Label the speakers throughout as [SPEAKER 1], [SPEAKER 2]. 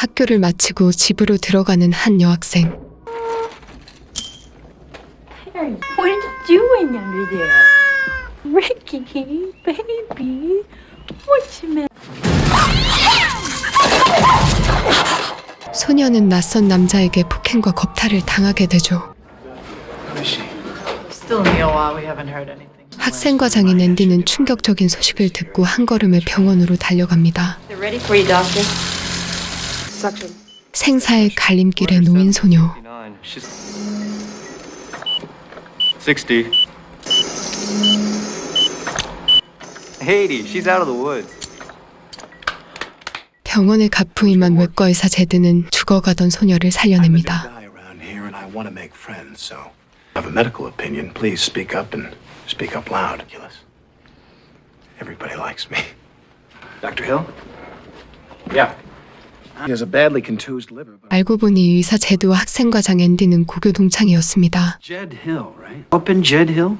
[SPEAKER 1] 학교를 마치고 집으로 들어가는 한 여학생.
[SPEAKER 2] Harry, what are you doing under there? Ricky, baby, what's the matter?
[SPEAKER 1] 소녀는 낯선 남자에게 폭행과 겁탈을 당하게 되죠.
[SPEAKER 3] Still in the OR. We haven't heard anything.
[SPEAKER 1] 학생과 장인 앤디는 충격적인 소식을 듣고 한 걸음에 병원으로 달려갑니다.
[SPEAKER 2] They're ready for you, doctor.
[SPEAKER 3] Suction.
[SPEAKER 1] 생사의 갈림길에 놓인 소녀.
[SPEAKER 4] 60. 80. She's out of the woods.
[SPEAKER 1] 병원을 가부임한 외과의사 제드는 죽어가던 소녀를 살려냅니다.
[SPEAKER 5] Have a medical opinion, please speak up and speak up loud. Everybody likes me.
[SPEAKER 4] Dr. Hill? Yeah.
[SPEAKER 5] He has a badly contused liver. But
[SPEAKER 1] 알고 보니 의사 제드와 학생과장 앤디는 고교 동창이었습니다.
[SPEAKER 6] Jed Hill, right? Up in Jed Hill?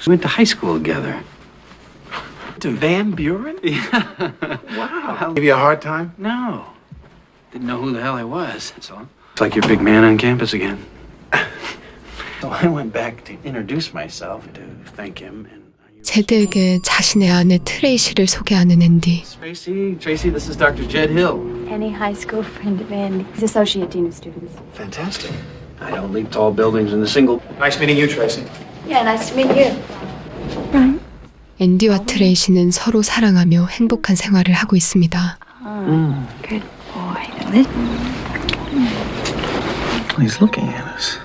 [SPEAKER 6] We went to high school together.
[SPEAKER 5] to Van Buren?
[SPEAKER 6] Yeah.
[SPEAKER 5] Wow. Give you a hard time?
[SPEAKER 6] No. Didn't know who the hell I was, that's all. It's like you're big man on campus again. So I went back to introduce myself to thank him. And
[SPEAKER 1] 제드에게 자신의 아내 트레이시를 소개하는 앤디.
[SPEAKER 6] Tracy, this is Dr. Jed Hill.
[SPEAKER 2] Any high school friend of Andy. He's associate dean of students.
[SPEAKER 5] Fantastic.
[SPEAKER 6] I don't leave tall buildings in a single.
[SPEAKER 5] Nice meeting you, Tracy.
[SPEAKER 2] Yeah, nice to meet you. Right.
[SPEAKER 1] 앤디와 트레이시는 서로 사랑하며 행복한 생활을 하고 있습니다.
[SPEAKER 2] Good boy.
[SPEAKER 6] He's looking at us.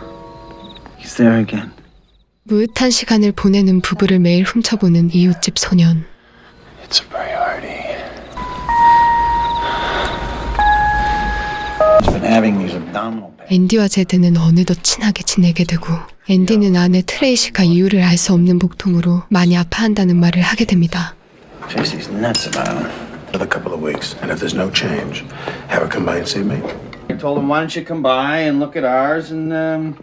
[SPEAKER 6] He's there again.
[SPEAKER 1] 무릇한 시간을 보내는 부부를 매일 훔쳐보는 이웃집 소년.
[SPEAKER 5] It's a priority.
[SPEAKER 6] He's been having these abdominal pains.
[SPEAKER 1] 앤디와 제드는 어느덧 친하게 지내게 되고 앤디는 아내 트레이시가 이유를 알 수 없는 복통으로 많이 아파한다는 말을 하게 됩니다.
[SPEAKER 6] Tracy's nuts about him.
[SPEAKER 5] Another couple of weeks, and if there's no change, have her come by and see me.
[SPEAKER 6] I told him, why don't you come by and look at ours and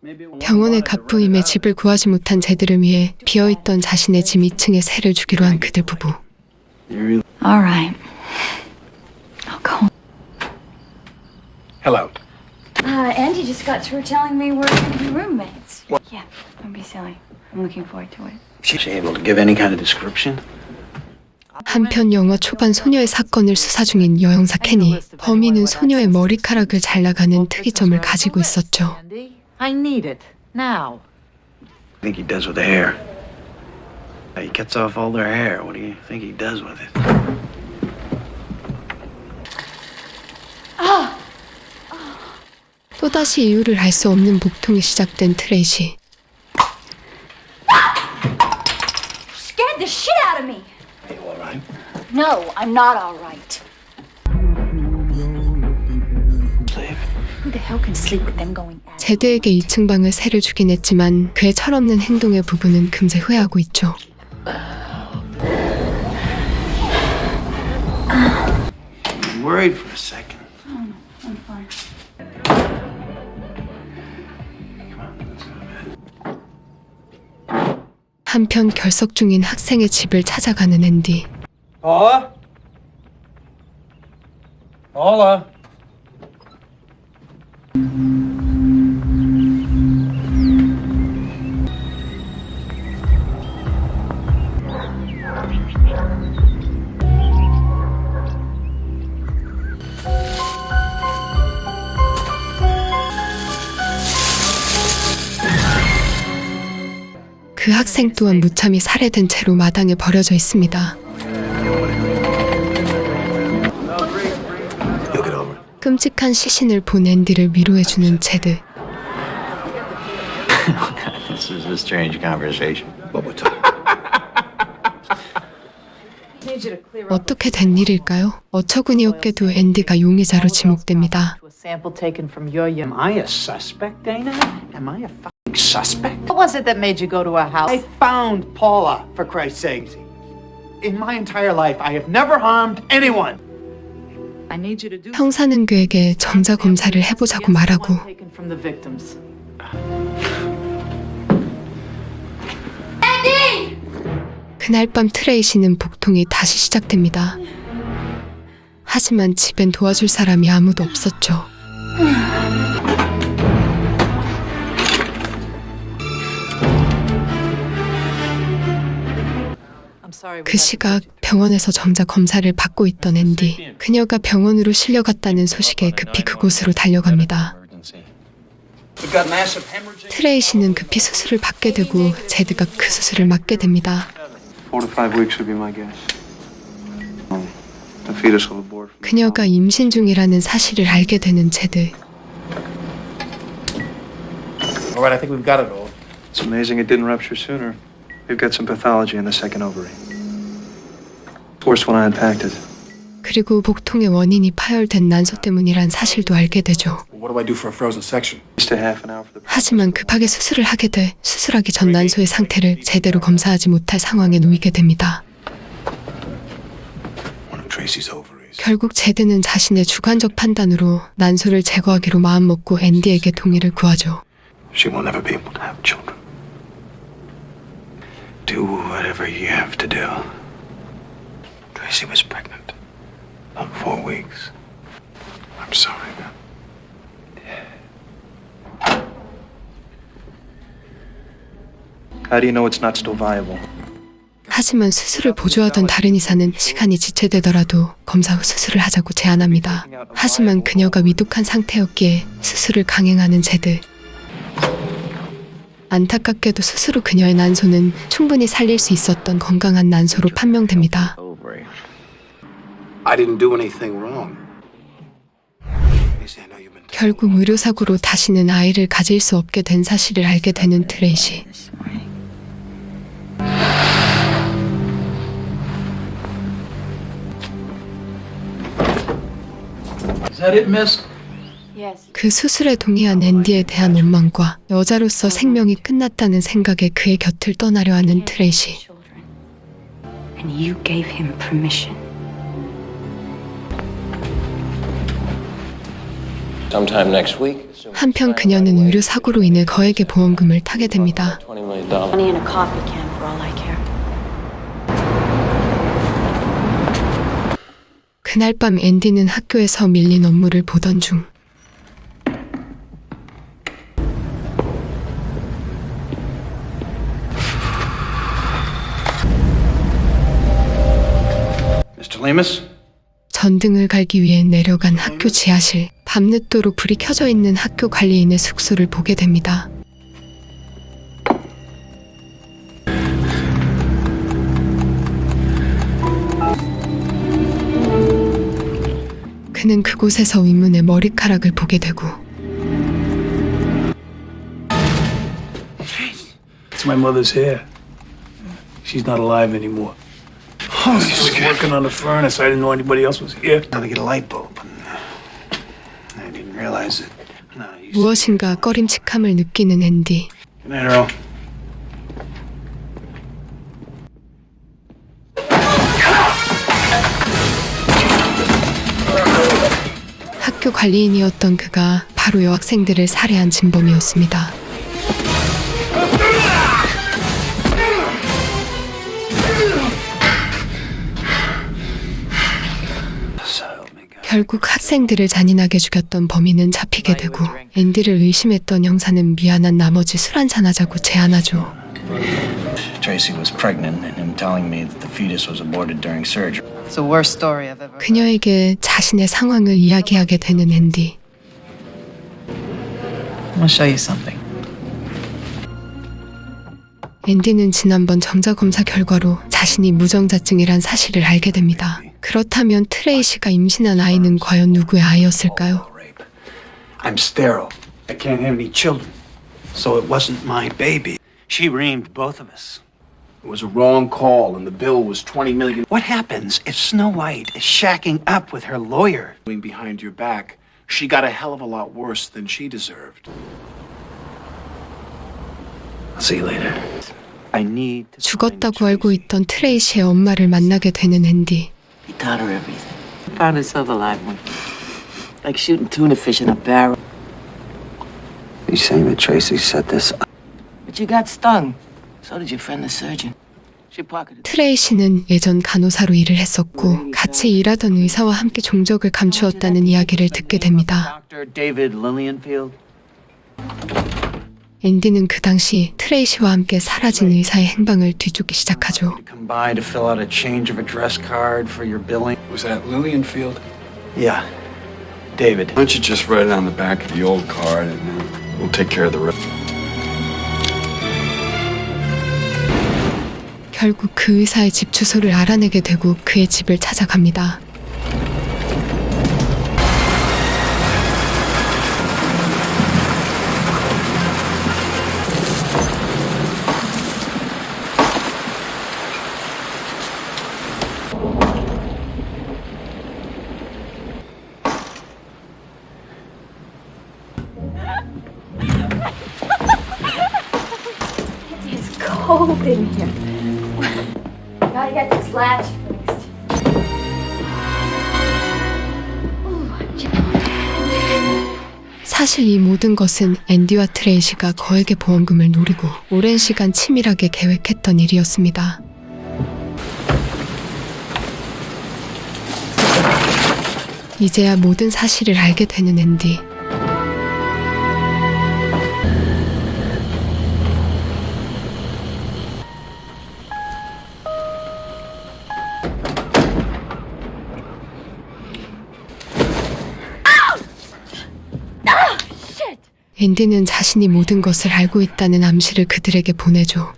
[SPEAKER 6] maybe.
[SPEAKER 1] 병원의 갑부임에 집을 구하지 못한 제드를 위해 비어있던 자신의 집 2층에 세를 주기로 한 그들 부부.
[SPEAKER 6] You're
[SPEAKER 2] All right. I'll go.
[SPEAKER 5] Hello.
[SPEAKER 2] Andy just got through telling me we're going to be roommates. Yeah, don't be silly. I'm looking forward to it.
[SPEAKER 6] She's able to give any kind of description?
[SPEAKER 1] 한편 영화 초반 소녀의 사건을 수사 중인 여형사 케니. 범인은 소녀의 머리카락을 잘라가는 특이점을 가지고 있었죠.
[SPEAKER 3] I need it now.
[SPEAKER 6] I think he does with the hair. He cuts off all their hair. What do you think he does with it?
[SPEAKER 1] 또다시 이유를 알 수 없는 복통이 시작된 트레이시.
[SPEAKER 2] Scared the shit out of me.
[SPEAKER 5] Are you all right?
[SPEAKER 2] No, I'm not all right.
[SPEAKER 6] Sleep.
[SPEAKER 2] Who the hell can sleep with them going at it?
[SPEAKER 1] 제드에게 2층 방을 세를 주긴 했지만 그의 철없는 행동에 부부는 금세 후회하고 있죠.
[SPEAKER 6] I'm worried for a second.
[SPEAKER 2] I'm fine.
[SPEAKER 1] 한편 결석 중인 학생의 집을 찾아가는 앤디.
[SPEAKER 6] Paula? Paula?
[SPEAKER 1] 그 학생 또한 무참히 살해된 채로 마당에 버려져 있습니다.
[SPEAKER 5] You'll get over it.
[SPEAKER 1] 끔찍한 시신을 본 앤디를 위로해주는 제드.
[SPEAKER 6] This is a strange conversation.
[SPEAKER 5] What we're talking.
[SPEAKER 3] Need you to clear up
[SPEAKER 1] 어떻게 된 일일까요? 어처구니 없게도 앤디가 용의자로 지목됩니다.
[SPEAKER 3] to a sample taken from your
[SPEAKER 6] Am I a suspect, Dana? Am I a fucking suspect?
[SPEAKER 3] What was it that made you go to our house?
[SPEAKER 7] I found Paula, for Christ's sake. In my entire life, I have never harmed anyone.
[SPEAKER 3] I need you to do
[SPEAKER 1] 형사는 그에게 정자 검사를 해보자고 말하고
[SPEAKER 3] taken from the victims.
[SPEAKER 1] 그날 밤 트레이시는 복통이 다시 시작됩니다. 하지만 집엔 도와줄 사람이 아무도 없었죠. 그 시각 병원에서 정작 검사를 받고 있던 앤디. 그녀가 병원으로 실려갔다는 소식에 급히 그곳으로 달려갑니다. 트레이시는 급히 수술을 받게 되고 제드가 그 수술을 맡게 됩니다.
[SPEAKER 6] 4 to 5 weeks would be my guess. The fetus will abort.
[SPEAKER 1] 그녀가 임신 중이라는 사실을 알게 되는 제드.
[SPEAKER 7] All right, I think we've got it all.
[SPEAKER 6] It's amazing it didn't rupture sooner. We've got some pathology in the second ovary. Worst when I unpacked it.
[SPEAKER 1] 그리고 복통의 원인이 파열된 난소 때문이란 사실도 알게 되죠.
[SPEAKER 5] What do I do for a frozen section?
[SPEAKER 6] Just a half an hour for the.
[SPEAKER 1] 하지만 급하게 수술을 하게 돼 수술하기 전 난소의 상태를 제대로 검사하지 못할 상황에 놓이게 됩니다.
[SPEAKER 5] One of Tracy's ovaries.
[SPEAKER 1] 결국 제드는 자신의 주관적 판단으로 난소를 제거하기로 마음먹고 앤디에게 동의를 구하죠.
[SPEAKER 5] She will never be able to have children. Do whatever you have to do. Tracy was pregnant. About 4 weeks. I'm sorry, man.
[SPEAKER 6] How do you know it's not still viable?
[SPEAKER 1] 하지만 수술을 보조하던 다른 의사는 시간이 지체되더라도 검사 후 수술을 하자고 제안합니다. 하지만 그녀가 위독한 상태였기에 수술을 강행하는 제드. 안타깝게도 수술 후 그녀의 난소는 충분히 살릴 수 있었던 건강한 난소로 판명됩니다.
[SPEAKER 5] I didn't do anything wrong. Tracy, I know you've been.
[SPEAKER 1] 결국 의료사고로 다시는 아이를 가질 수 없게 된 사실을 알게 되는 트레이시.
[SPEAKER 6] Is that it, miss?
[SPEAKER 2] Yes.
[SPEAKER 1] 그 수술에 동의한 앤디에 대한 원망과 여자로서 생명이 끝났다는 생각에 그의 곁을 떠나려 하는 트레이시.
[SPEAKER 2] Children. And you gave him permission.
[SPEAKER 8] Sometime next week.
[SPEAKER 1] 한편 그녀는 의료사고로 인해 거액의 보험금을 타게 됩니다.
[SPEAKER 8] $20 million.
[SPEAKER 2] Money in a coffee can for all I care.
[SPEAKER 1] 그날 밤 앤디는 학교에서 밀린 업무를 보던 중
[SPEAKER 6] Mr. Lemus?
[SPEAKER 1] 전등을 갈기 위해 내려간 학교 지하실. 밤늦도록 불이 켜져 있는 학교 관리인의 숙소를 보게 됩니다. 그는 그곳에서 의문의 머리카락을 보게 되고
[SPEAKER 9] It's my mother's hair. She's not alive anymore. I was working on the furnace. I didn't know anybody else was here.
[SPEAKER 5] Now to get a light bulb. I didn't realize it. No, you
[SPEAKER 1] 무엇인가 꺼림칙함을 느끼는 앤디.
[SPEAKER 6] Good night, Earl.
[SPEAKER 1] 학교 관리인이었던 그가 바로 여학생들을 살해한 진범이었습니다. 결국 학생들을 잔인하게 죽였던 범인은 잡히게 되고 앤디를 의심했던 형사는 미안한 나머지 술 한잔 하자고 제안하죠.
[SPEAKER 8] Tracy was pregnant and him telling me that the fetus was aborted during surgery.
[SPEAKER 3] It's the worst story I've ever.
[SPEAKER 1] 그녀에게 자신의 상황을 이야기하게 되는 앤디.
[SPEAKER 3] I'll show you something.
[SPEAKER 1] 앤디는 지난번 정자검사 결과로 자신이 무정자증이란 사실을 알게 됩니다. 그렇다면 트레이시가 임신한 아이는 과연 누구의 아이였을까요?
[SPEAKER 5] rape. I'm sterile.
[SPEAKER 6] I can't have any children, so it wasn't my baby. She reamed both of us.
[SPEAKER 5] It was a wrong call, and the bill was $20 million.
[SPEAKER 6] What happens if Snow White is shacking up with her lawyer?
[SPEAKER 5] Behind your back, she got a hell of a lot worse than she deserved.
[SPEAKER 6] I'll see you later. I need to
[SPEAKER 1] 죽었다고 알고 있던 트레이시의 엄마를 만나게 되는 앤디.
[SPEAKER 10] He taught her everything. Found herself alive one. Like shooting tuna fish in a barrel.
[SPEAKER 8] He's saying that Tracy set this up.
[SPEAKER 10] But you got stung. So did your friend the surgeon. She pocketed.
[SPEAKER 1] 트레이시는 예전 간호사로 일을 했었고 같이 일하던 의사와 함께 종적을 감추었다는 이야기를 듣게 됩니다.
[SPEAKER 10] Dr. David Lillianfield.
[SPEAKER 1] 앤디는 그 당시 트레이시와 함께 사라진 의사의 행방을 뒤쫓기 시작하죠.
[SPEAKER 8] Come by to fill out a change of address card for your billing.
[SPEAKER 9] Was that Lillianfield?
[SPEAKER 8] Yeah, David.
[SPEAKER 5] Why don't you just write it on the back of the old card and then we'll take care of the rest.
[SPEAKER 1] 결국 그 의사의 집 주소를 알아내게 되고 그의 집을 찾아갑니다.
[SPEAKER 2] It's cold in here. Gotta get this latch fixed.
[SPEAKER 1] 사실 이 모든 것은 앤디와 트레이시가 거액의 보험금을 노리고 오랜 시간 치밀하게 계획했던 일이었습니다. 이제야 모든 사실을 알게 되는 앤디. 앤디는 자신이 모든 것을 알고 있다는 암시를 그들에게 보내죠.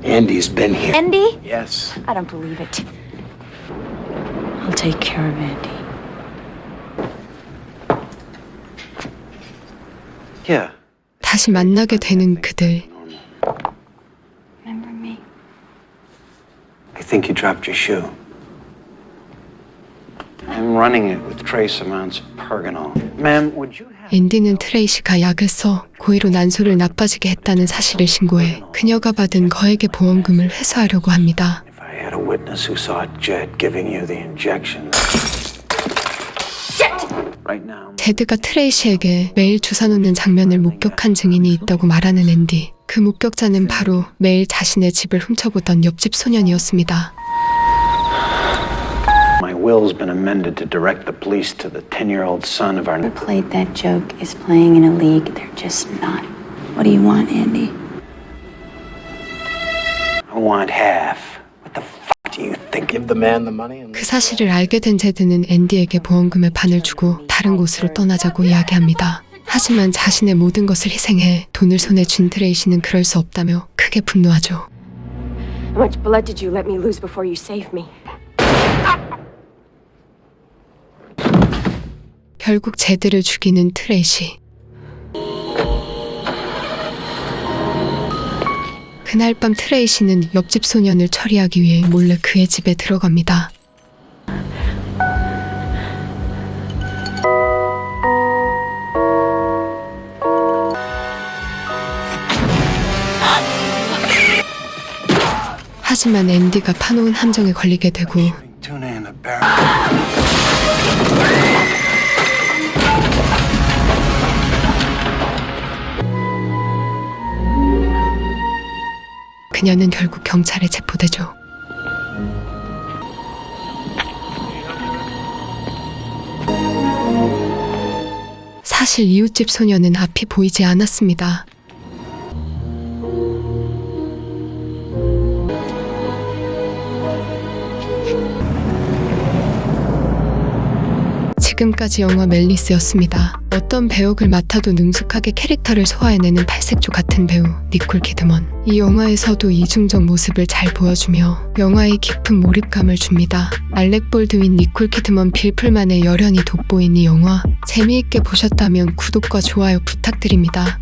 [SPEAKER 8] Andy's been here.
[SPEAKER 2] Andy?
[SPEAKER 8] Yes.
[SPEAKER 2] I don't believe it. I'll take care of Andy.
[SPEAKER 8] Yeah.
[SPEAKER 1] 다시 만나게 되는 그들.
[SPEAKER 2] Remember me?
[SPEAKER 8] I think you dropped your shoe. I'm running it with trace amounts of Pergonal. Ma'am, would you have...
[SPEAKER 1] 앤디는 트레이시가 약을 써 고의로 난소를 나빠지게 했다는 사실을 신고해 그녀가 받은 거액의 보험금을 회수하려고 합니다.
[SPEAKER 8] If I had a witness who saw Jed giving you the injection. Right now.
[SPEAKER 1] 제드가 트레이시에게 매일 주사 놓는 장면을 목격한 증인이 있다고 말하는 앤디. 그 목격자는 바로 매일 자신의 집을 훔쳐보던 옆집 소년이었습니다.
[SPEAKER 8] My will's been amended to direct the police to the 10-year-old son of our...
[SPEAKER 2] Who played that joke is playing in a league they're just not. What do you want, Andy?
[SPEAKER 8] I want half. What the fuck do you think? Give the man the money and...
[SPEAKER 1] 그 사실을 알게 된 제드는 앤디에게 보험금의 반을 주고 다른 곳으로 떠나자고 이야기합니다. 하지만 자신의 모든 것을 희생해 돈을 손에 쥔 트레이시는 그럴 수 없다며 크게 분노하죠.
[SPEAKER 2] How much blood did you let me lose before you saved me?
[SPEAKER 1] 결국 제드를 죽이는 트레이시. 그날 밤 트레이시는 옆집 소년을 처리하기 위해 몰래 그의 집에 들어갑니다. 하지만 앤디가 파놓은 함정에 걸리게 되고
[SPEAKER 8] Tuna in the barrel.
[SPEAKER 1] 그녀는 결국 경찰에 체포되죠. 사실 이웃집 소녀는 앞이 보이지 않았습니다. 지금까지 영화 멜리스였습니다. 어떤 배역을 맡아도 능숙하게 캐릭터를 소화해내는 팔색조 같은 배우 니콜 키드먼. 이 영화에서도 이중적 모습을 잘 보여주며 영화에 깊은 몰입감을 줍니다. 알렉 볼드윈, 니콜 키드먼, 빌 풀만의 열연이 돋보인 이 영화 재미있게 보셨다면 구독과 좋아요 부탁드립니다.